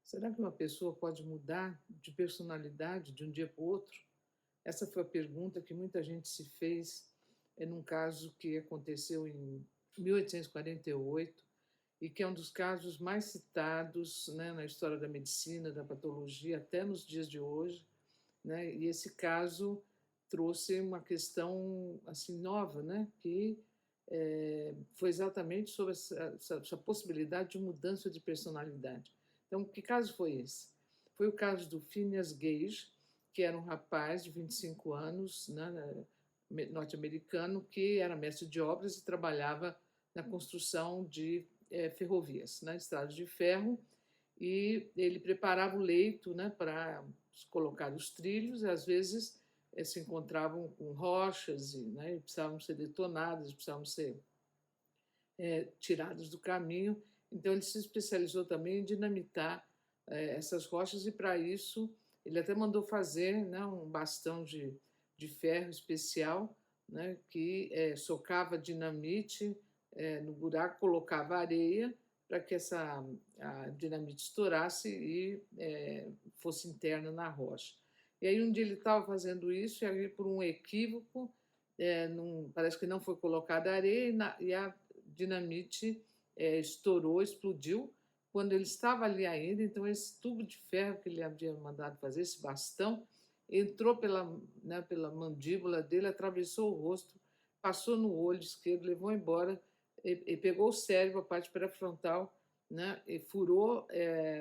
Será que uma pessoa pode mudar de personalidade de um dia para o outro? Essa foi a pergunta que muita gente se fez num caso que aconteceu em 1848 e que é um dos casos mais citados, né, na história da medicina, da patologia, até nos dias de hoje, né? E esse caso trouxe uma questão assim nova, né? Que foi exatamente sobre essa possibilidade de mudança de personalidade. Então, que caso foi esse? Foi o caso do Phineas Gage, que era um rapaz de 25 anos, né, norte-americano, que era mestre de obras e trabalhava na construção de ferrovias, né, estradas de ferro, e ele preparava o leito, né, para colocar os trilhos, e às vezes se encontravam com rochas e precisavam ser detonadas, precisavam ser tiradas do caminho. Então ele se especializou também em dinamitar essas rochas e para isso ele até mandou fazer, né, um bastão de ferro especial, né, que socava dinamite no buraco, colocava areia para que a dinamite estourasse e fosse interna na rocha. E aí um dia ele estava fazendo isso e aí por um equívoco parece que não foi colocada areia e a dinamite estourou, explodiu quando ele estava ali ainda. Então esse tubo de ferro que ele havia mandado fazer, esse bastão, entrou pela mandíbula dele, atravessou o rosto, passou no olho esquerdo, levou embora e pegou o cérebro, a parte pré-frontal, né, e furou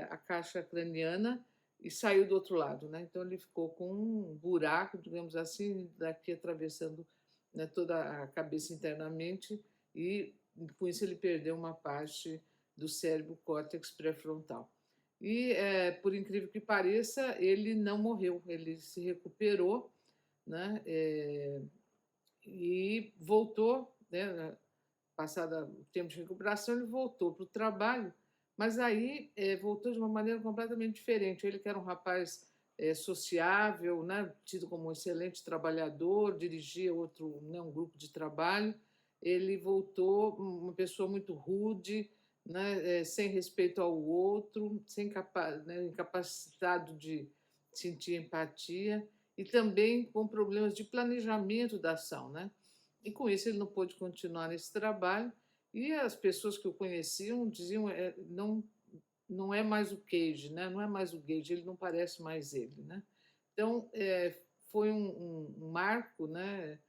a caixa craniana e saiu do outro lado, né? Então ele ficou com um buraco, digamos assim, daqui atravessando, né, toda a cabeça internamente e com isso ele perdeu uma parte do cérebro córtex pré-frontal. E, por incrível que pareça, ele não morreu, ele se recuperou, né, e voltou, né, passado o tempo de recuperação, ele voltou para o trabalho, mas aí voltou de uma maneira completamente diferente. Ele que era um rapaz sociável, né, tido como um excelente trabalhador, dirigia outro, né, um grupo de trabalho, ele voltou uma pessoa muito rude, né, sem respeito ao outro, né, incapacitado de sentir empatia e também com problemas de planejamento da ação, né? E com isso ele não pôde continuar nesse trabalho e as pessoas que o conheciam diziam não é mais o Cage, né? Não é mais o Gage, ele não parece mais ele, né? Então foi um marco, né?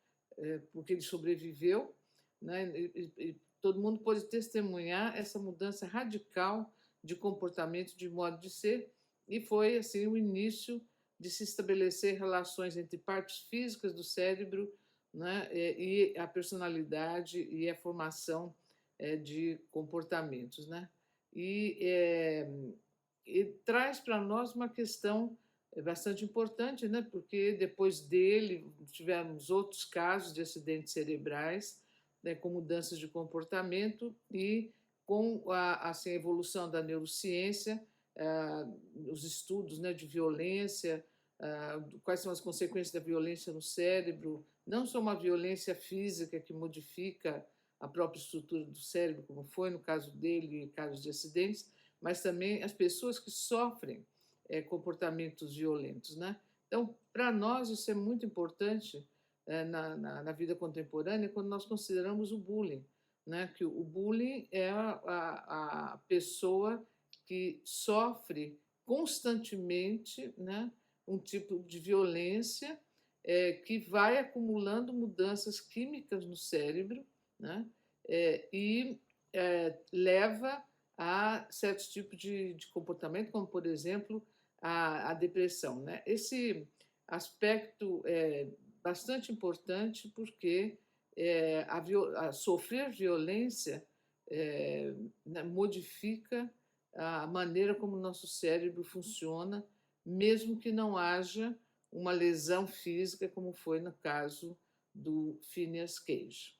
Porque ele sobreviveu, né? E todo mundo pôde testemunhar essa mudança radical de comportamento, de modo de ser, e foi assim o início de se estabelecer relações entre partes físicas do cérebro, né, e a personalidade e a formação de comportamentos, né? E, é, e traz para nós uma questão bastante importante, né? Porque depois dele tivemos outros casos de acidentes cerebrais, né, com mudanças de comportamento e com assim, a evolução da neurociência, os estudos, né, de violência, quais são as consequências da violência no cérebro, não só uma violência física que modifica a própria estrutura do cérebro, como foi no caso dele e casos de acidentes, mas também as pessoas que sofrem comportamentos violentos, né? Então, para nós isso é muito importante na vida contemporânea quando nós consideramos o bullying, né? Que o bullying é a pessoa que sofre constantemente, né, um tipo de violência que vai acumulando mudanças químicas no cérebro, né, e leva a certos tipos de comportamento, como, por exemplo, a depressão, né? Esse aspecto é bastante importante porque sofrer violência né, modifica a maneira como o nosso cérebro funciona, mesmo que não haja uma lesão física, como foi no caso do Phineas Cage.